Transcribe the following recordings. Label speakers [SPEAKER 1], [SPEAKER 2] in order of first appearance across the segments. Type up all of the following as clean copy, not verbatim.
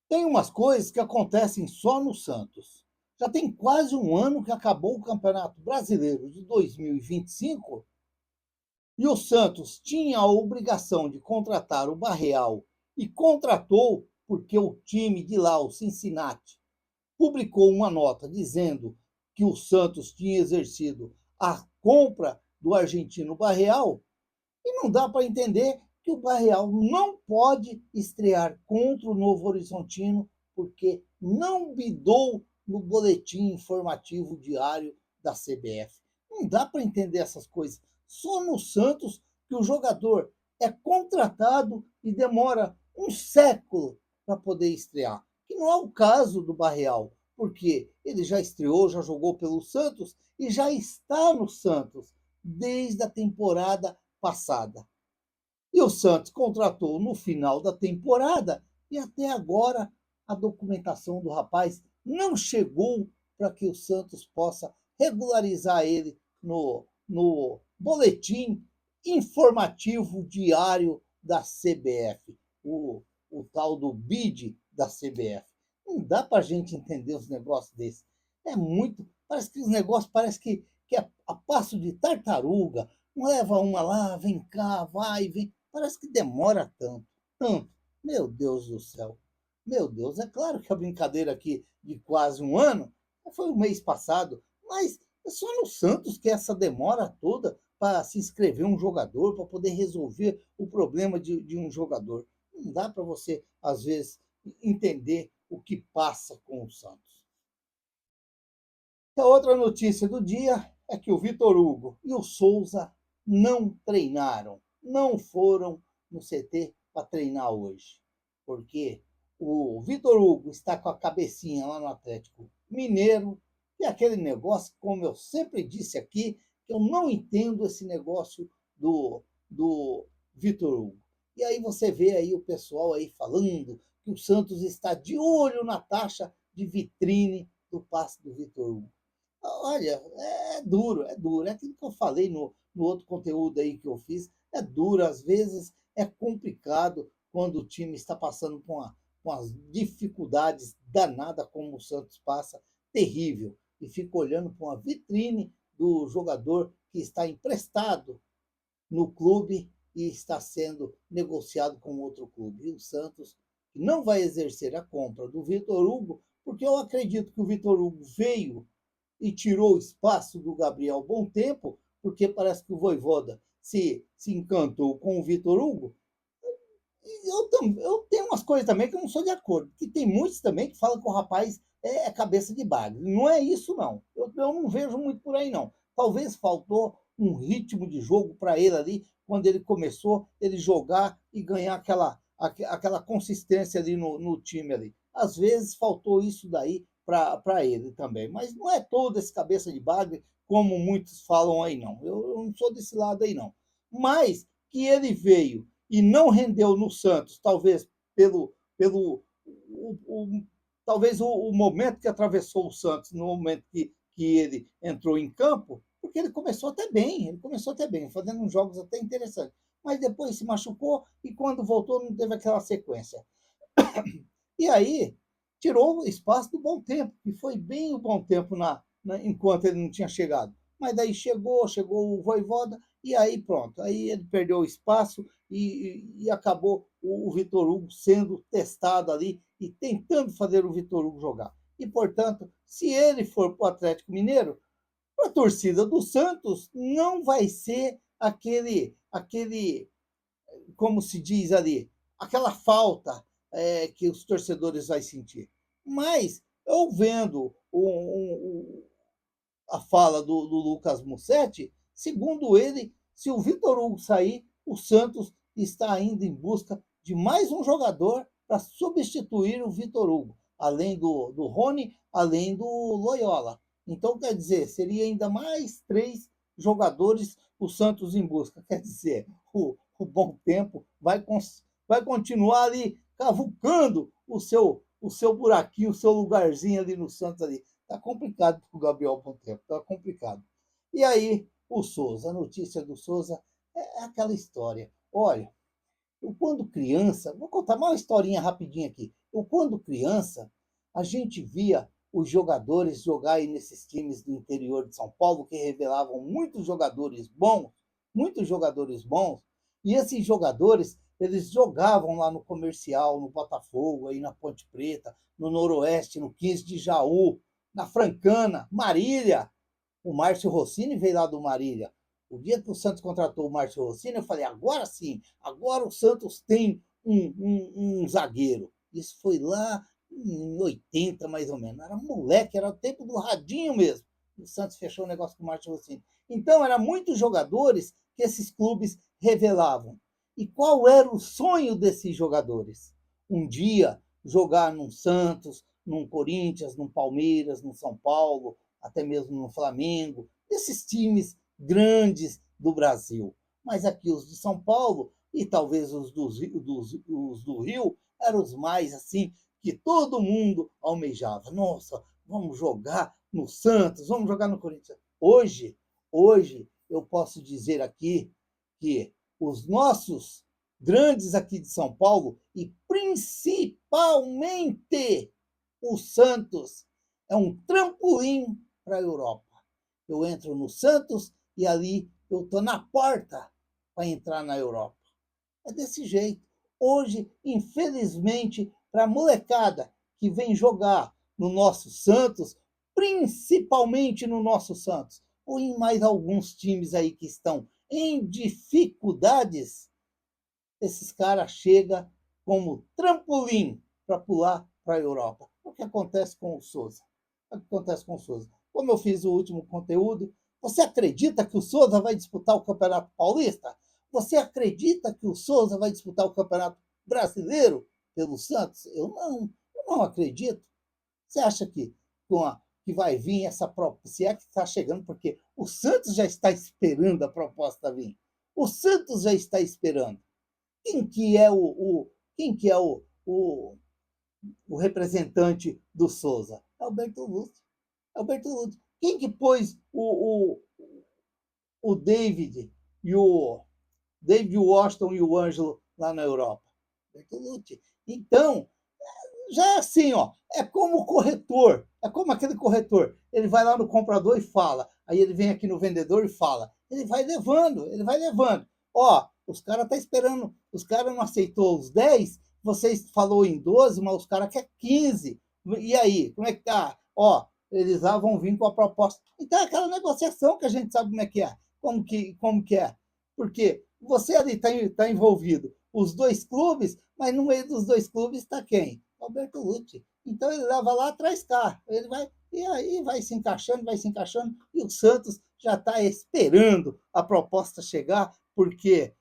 [SPEAKER 1] Tem umas coisas que acontecem só no Santos. Já tem quase um ano que acabou o Campeonato Brasileiro de 2025 e o Santos tinha a obrigação de contratar o Barreal e contratou porque o time de lá, o Cincinnati, publicou uma nota dizendo que o Santos tinha exercido a compra do argentino Barreal. E não dá para entender que o Barreal não pode estrear contra o Novo Horizontino porque não bidou no boletim informativo diário da CBF. Não dá para entender essas coisas. Só no Santos que o jogador é contratado e demora um século para poder estrear. Que não é o caso do Barreal, porque ele já estreou, já jogou pelo Santos e já está no Santos desde a temporada passada. E o Santos contratou no final da temporada e até agora a documentação do rapaz não chegou para que o Santos possa regularizar ele no boletim informativo diário da CBF, o tal do BID da CBF. Não dá para a gente entender os negócios desses. É muito. Parece que os negócios parece que é a passo de tartaruga. Leva uma lá, vem cá, vai, vem. Parece que demora tanto, tanto. Meu Deus do céu. Meu Deus, é claro que a brincadeira aqui de quase um ano foi o mês passado, mas é só no Santos que essa demora toda para se inscrever um jogador, para poder resolver o problema de um jogador. Não dá para você, às vezes, entender o que passa com o Santos. A outra notícia do dia é que o Vitor Hugo e o Souza não treinaram, não foram no CT para treinar hoje, porque o Vitor Hugo está com a cabecinha lá no Atlético Mineiro e aquele negócio, como eu sempre disse aqui, que eu não entendo esse negócio do Vitor Hugo. E aí você vê aí o pessoal aí falando que o Santos está de olho na taxa de vitrine do passe do Vitor Hugo. Olha, é duro, é duro. É aquilo que eu falei no outro conteúdo aí que eu fiz. É duro, às vezes é complicado quando o time está passando com as dificuldades danadas como o Santos passa, terrível. E fica olhando para uma vitrine do jogador que está emprestado no clube e está sendo negociado com outro clube. E o Santos não vai exercer a compra do Vitor Hugo, porque eu acredito que o Vitor Hugo veio e tirou o espaço do Gabriel Bom Tempo, porque parece que o Voivoda se encantou com o Vitor Hugo. Eu tenho umas coisas também que eu não sou de acordo, que tem muitos também que falam que o rapaz é cabeça de bagre. Não é isso, não. Eu não vejo muito por aí, não. Talvez faltou um ritmo de jogo para ele ali, quando ele começou, ele jogar e ganhar aquela consistência ali no time ali. Às vezes faltou isso daí para ele também. Mas não é todo esse cabeça de bagre, como muitos falam aí, não. Eu não sou desse lado aí, não. Mas que ele veio e não rendeu no Santos, talvez pelo talvez o momento que atravessou o Santos, no momento que ele entrou em campo, porque ele começou até bem, fazendo uns jogos até interessantes, mas depois se machucou e quando voltou não teve aquela sequência. E aí tirou o espaço do Bom Tempo, que foi bem o Bom Tempo enquanto ele não tinha chegado. Mas daí chegou o Voivoda, e aí pronto. Aí ele perdeu o espaço e acabou o Vitor Hugo sendo testado ali e tentando fazer o Vitor Hugo jogar. E, portanto, se ele for para o Atlético Mineiro, a torcida do Santos não vai ser aquele, como se diz ali, aquela falta que os torcedores vão sentir. Mas eu vendo a fala do Lucas Mussetti, segundo ele, se o Vitor Hugo sair, o Santos está ainda em busca de mais um jogador para substituir o Vitor Hugo, além do Rony, além do Loyola. Então, quer dizer, seria ainda mais 3 jogadores o Santos em busca. Quer dizer, o Bom Tempo vai continuar ali cavucando o seu buraquinho, o seu lugarzinho ali no Santos ali. Tá complicado para o Gabriel Bom Tempo, tá complicado. E aí, o Souza, a notícia do Souza é aquela história. Olha, eu quando criança, vou contar uma historinha rapidinha aqui. Eu, quando criança, a gente via os jogadores jogarem nesses times do interior de São Paulo, que revelavam muitos jogadores bons, e esses jogadores, eles jogavam lá no Comercial, no Botafogo, aí na Ponte Preta, no Noroeste, no 15 de Jaú, na Francana, Marília. O Márcio Rossini veio lá do Marília. O dia que o Santos contratou o Márcio Rossini, eu falei, agora sim, agora o Santos tem um zagueiro. Isso foi lá em 80, mais ou menos. Era moleque, era o tempo do radinho mesmo. O Santos fechou o negócio com o Márcio Rossini. Então, eram muitos jogadores que esses clubes revelavam. E qual era o sonho desses jogadores? Um dia, jogar num Santos, num Corinthians, num Palmeiras, num São Paulo, até mesmo no Flamengo, esses times grandes do Brasil. Mas aqui os de São Paulo e talvez os do Rio eram os mais assim que todo mundo almejava. Nossa, vamos jogar no Santos, vamos jogar no Corinthians. Hoje eu posso dizer aqui que os nossos grandes aqui de São Paulo e principalmente o Santos é um trampolim para a Europa. Eu entro no Santos e ali eu estou na porta para entrar na Europa. É desse jeito. Hoje, infelizmente, para a molecada que vem jogar no nosso Santos, principalmente no nosso Santos, ou em mais alguns times aí que estão em dificuldades, esses caras chegam como trampolim para pular para a Europa. O que acontece com o Souza? O que acontece com o Souza? Como eu fiz o último conteúdo, você acredita que o Souza vai disputar o Campeonato Paulista? Você acredita que o Souza vai disputar o Campeonato Brasileiro pelo Santos? Eu não acredito. Você acha que vai vir essa proposta? Se é que está chegando, porque o Santos já está esperando a proposta vir. O Santos já está esperando. Quem que é o representante do Souza? Alberto Lúcio. Alberto Lúcio. Quem que pôs o David e o David Washington e o Ângelo lá na Europa? Alberto Lúcio. Então, já é assim, ó, é como o corretor, é como aquele corretor. Ele vai lá no comprador e fala, aí ele vem aqui no vendedor e fala. Ele vai levando. Ó, os caras estão esperando, os caras não aceitou os 10, vocês falou em 12, mas os caras querem 15. E aí, como é que tá? Ó, eles lá vão vir com a proposta. Então é aquela negociação que a gente sabe como é que é. Como que é. Porque você ali está envolvido os dois clubes, mas no meio dos dois clubes está quem? Alberto Lúcio. Então ele leva lá atrás cá. Ele vai, e aí vai se encaixando, e o Santos já está esperando a proposta chegar, porque,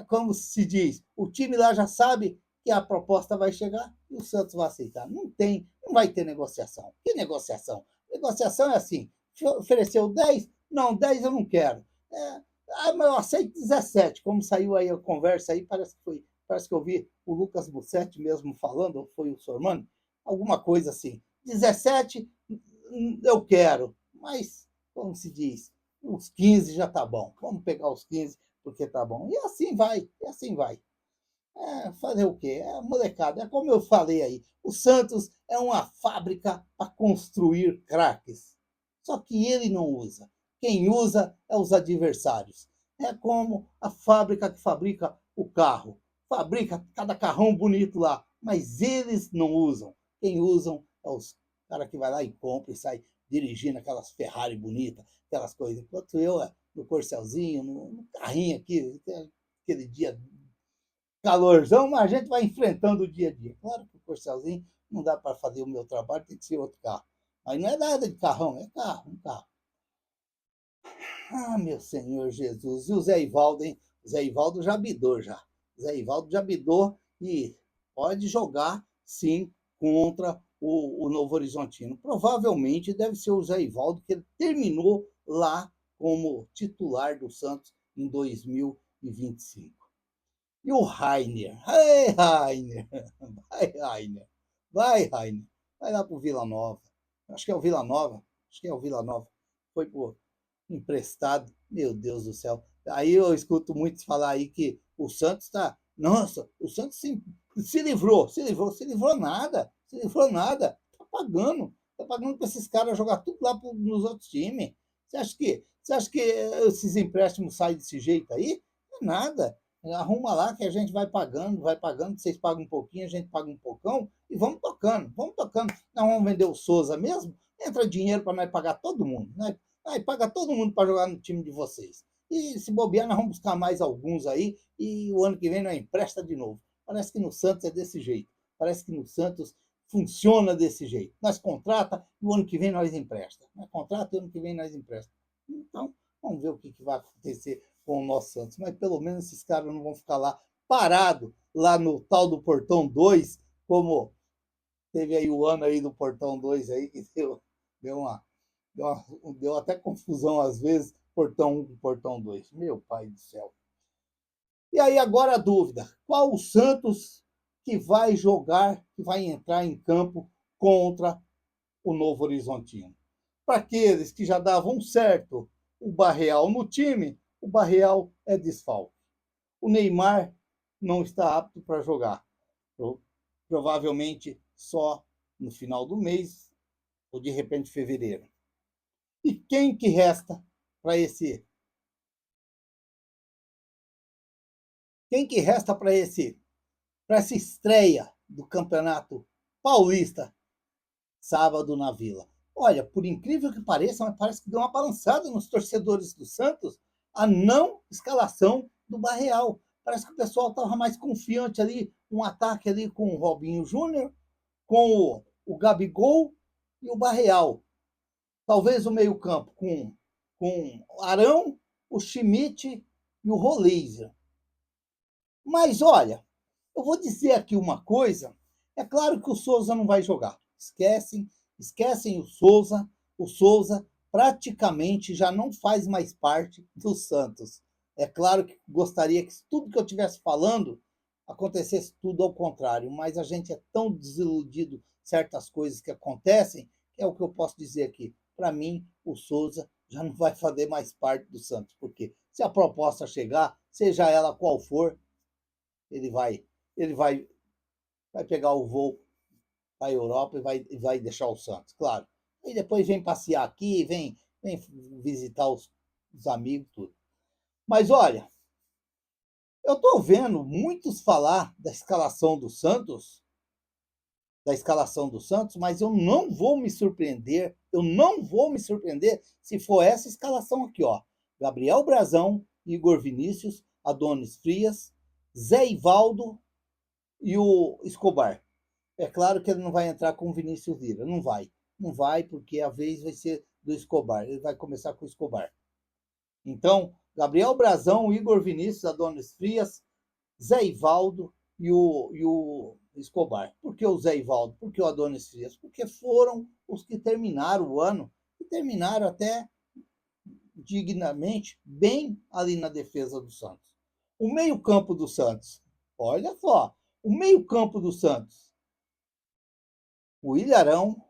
[SPEAKER 1] como se diz, o time lá já sabe que a proposta vai chegar e o Santos vai aceitar. Não vai ter negociação. Que negociação? Negociação é assim: ofereceu 10? Não, 10 eu não quero. Mas eu aceito 17, como saiu aí a conversa aí, parece que eu vi o Lucas Bussetti mesmo falando, ou foi o Sormani, alguma coisa assim. 17 eu quero, mas, como se diz, uns 15 já tá bom. Vamos pegar os 15 porque tá bom. E assim vai, e assim vai. Fazer o quê? É molecada. É como eu falei aí. O Santos é uma fábrica para construir craques. Só que ele não usa. Quem usa é os adversários. É como a fábrica que fabrica o carro. Fabrica cada carrão bonito lá, mas eles não usam. Quem usam é os caras que vai lá e compra e sai dirigindo aquelas Ferrari bonitas, aquelas coisas. Enquanto eu, no Corcelzinho, no carrinho aqui, aquele dia calorzão, mas a gente vai enfrentando o dia a dia. Claro que o Corcelzinho não dá para fazer o meu trabalho, tem que ser outro carro. Mas não é nada de carrão, é carro, um carro. Ah, meu Senhor Jesus. E o Zé Ivaldo, hein? O Zé Ivaldo já bidou já. O Zé Ivaldo já bidou e pode jogar, sim, contra o Novo Horizontino. Provavelmente deve ser o Zé Ivaldo, que ele terminou lá como titular do Santos em 2025. E o Rainer? Ei, Rainer! Vai, Rainer! Vai, Rainer! Vai lá pro Vila Nova. Acho que é o Vila Nova. Foi por emprestado. Meu Deus do céu. Aí eu escuto muitos falar aí que o Santos está. Nossa, o Santos se livrou. Se livrou nada. Ele falou nada. Está pagando para esses caras jogar tudo lá nos outros times. Você acha que esses empréstimos saem desse jeito aí? Não é nada. Arruma lá que a gente vai pagando, vocês pagam um pouquinho, a gente paga um pocão e vamos tocando, vamos tocando. Nós vamos vender o Souza mesmo, entra dinheiro para nós pagar todo mundo, né? Aí paga todo mundo para jogar no time de vocês. E se bobear, nós vamos buscar mais alguns aí e o ano que vem nós empresta de novo. Parece que no Santos é desse jeito. Parece que no Santos funciona desse jeito. Nós contrata e o ano que vem nós empresta. Nós contrata e o ano que vem nós empresta. Então, vamos ver o que vai acontecer com o nosso Santos. Mas pelo menos esses caras não vão ficar lá parados, lá no tal do Portão 2, como teve aí o ano aí do Portão 2 aí, que deu, uma, deu até confusão às vezes, Portão 1 com Portão 2. Meu pai do céu. E aí agora a dúvida, qual o Santos que vai jogar, que vai entrar em campo contra o Novo Horizontino? Para aqueles que já davam certo o Barreal no time, o Barreal é desfalque. O Neymar não está apto para jogar. Provavelmente só no final do mês ou de repente fevereiro. E quem que resta para esse? Quem que resta para essa estreia do Campeonato Paulista sábado na Vila? Olha, por incrível que pareça, mas parece que deu uma balançada nos torcedores do Santos a não escalação do Barreal. Parece que o pessoal estava mais confiante ali, um ataque ali com o Robinho Júnior, com o Gabigol e o Barreal. Talvez o meio-campo com o Arão, o Schmidt e o Roleiser. Mas olha, eu vou dizer aqui uma coisa. É claro que o Souza não vai jogar. Esquecem o Souza. O Souza praticamente já não faz mais parte do Santos. É claro que gostaria que tudo que eu estivesse falando acontecesse tudo ao contrário, mas a gente é tão desiludido certas coisas que acontecem, que é o que eu posso dizer aqui. Para mim, o Souza já não vai fazer mais parte do Santos, porque se a proposta chegar, seja ela qual for, ele vai pegar o voo para a Europa e vai deixar o Santos, claro. E depois vem passear aqui, vem visitar os amigos, tudo. Mas olha, eu estou vendo muitos falar da escalação do Santos, mas eu não vou me surpreender, se for essa escalação aqui, ó. Gabriel Brazão, Igor Vinícius, Adonis Frias, Zé Ivaldo e o Escobar. É claro que ele não vai entrar com o Vinícius Lira, não vai. Não vai, porque a vez vai ser do Escobar. Ele vai começar com o Escobar. Então, Gabriel Brazão, Igor Vinícius, Adonis Frias, Zé Ivaldo e o Escobar. Por que o Zé Ivaldo? Por que o Adonis Frias? Porque foram os que terminaram o ano e terminaram até dignamente bem ali na defesa do Santos. O meio-campo do Santos, olha só, o meio-campo do Santos, o Ilharão,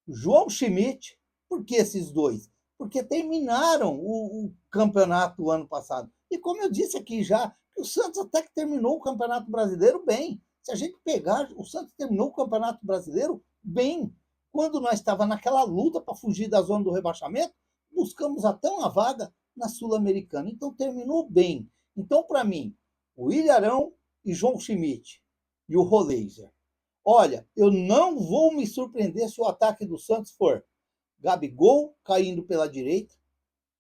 [SPEAKER 1] João Schmidt, por que esses dois? Porque terminaram o campeonato o ano passado. E como eu disse aqui já, o Santos até que terminou o Campeonato Brasileiro bem. Se a gente pegar, o Santos terminou o Campeonato Brasileiro bem. Quando nós estávamos naquela luta para fugir da zona do rebaixamento, buscamos até uma vaga na Sul-Americana. Então terminou bem. Então, para mim, o Ilharão e João Schmidt e o Roleiser. Olha, eu não vou me surpreender se o ataque do Santos for Gabigol caindo pela direita,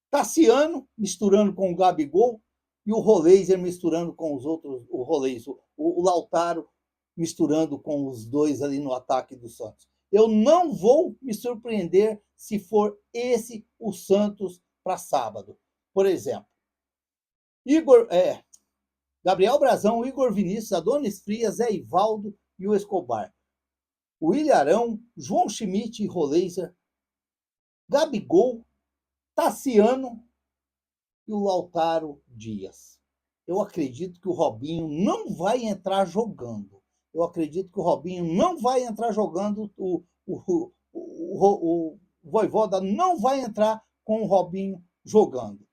[SPEAKER 1] Tassiano misturando com o Gabigol e o Roleiser misturando com os outros, o Lautaro misturando com os dois ali no ataque do Santos. Eu não vou me surpreender se for esse o Santos para sábado. Por exemplo, Gabriel Brazão, Igor Vinícius, Adonis Frias, Zé Ivaldo e o Escobar. O Ilharão, João Schmidt e Roleiser, Gabigol, Tassiano e o Lautaro Dias. Eu acredito que o Robinho não vai entrar jogando. O Vojvoda não vai entrar com o Robinho jogando.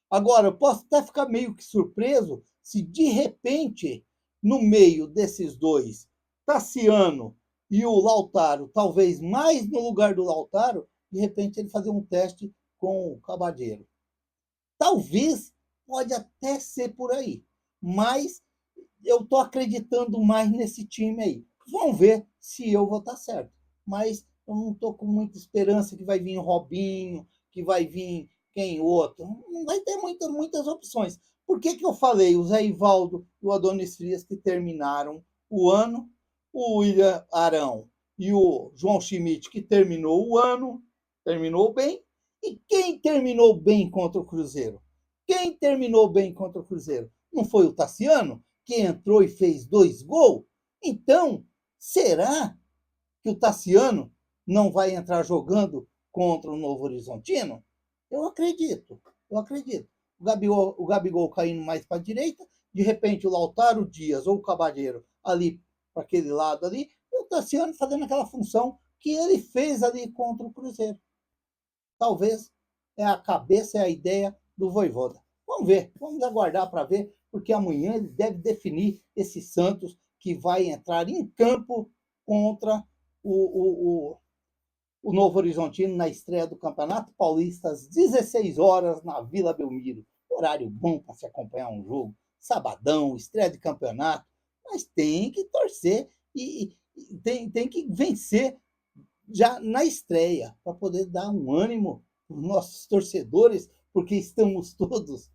[SPEAKER 1] Agora, eu posso até ficar meio que surpreso se de repente, no meio desses dois, Tassiano e o Lautaro, talvez mais no lugar do Lautaro, de repente ele fazer um teste com o Cabadeiro. Talvez, pode até ser por aí, mas eu estou acreditando mais nesse time aí. Vamos ver se eu vou estar certo. Mas eu não estou com muita esperança que vai vir o Robinho, que vai vir quem outro. Não vai ter muitas opções. Por que eu falei o Zé Ivaldo e o Adonis Frias que terminaram o ano, o William Arão e o João Schmidt que terminou o ano, terminou bem, e quem terminou bem contra o Cruzeiro? Quem terminou bem contra o Cruzeiro? Não foi o Tassiano, que entrou e fez 2 gols? Então, será que o Tassiano não vai entrar jogando contra o Novo Horizontino? Eu acredito, eu acredito. O Gabigol caindo mais para a direita, de repente o Lautaro Dias ou o Cabalheiro ali para aquele lado ali, e o Tassiano fazendo aquela função que ele fez ali contra o Cruzeiro. Talvez é a cabeça, é a ideia do Vojvoda. Vamos ver, vamos aguardar para ver, porque amanhã ele deve definir esse Santos que vai entrar em campo contra o Novo Horizontino na estreia do Campeonato Paulista às 16 horas na Vila Belmiro. Horário bom para se acompanhar um jogo. Sabadão, estreia de campeonato. Mas tem que torcer e tem que vencer já na estreia, para poder dar um ânimo para os nossos torcedores, porque estamos todos,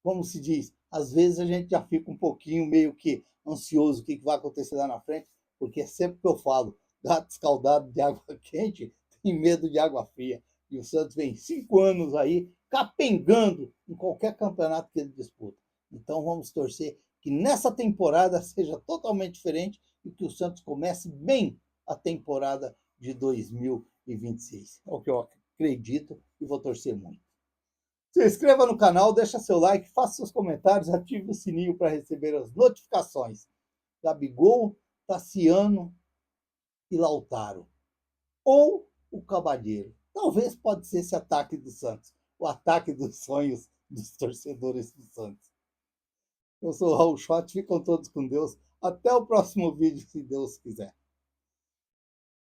[SPEAKER 1] como se diz, às vezes a gente já fica um pouquinho meio que ansioso o que vai acontecer lá na frente, porque sempre que eu falo gato escaldado de água quente, tem medo de água fria. E o Santos vem 5 anos aí capengando em qualquer campeonato que ele disputa. Então vamos torcer que nessa temporada seja totalmente diferente e que o Santos comece bem a temporada de 2026. É o que eu acredito e vou torcer muito. Se inscreva no canal, deixa seu like, faça seus comentários, ative o sininho para receber as notificações. Gabigol, Tassiano e Lautaro. Ou o Cabalheiro. Talvez pode ser esse ataque do Santos. O ataque dos sonhos dos torcedores do Santos. Eu sou o Raul Schott, ficam todos com Deus. Até o próximo vídeo, se Deus quiser.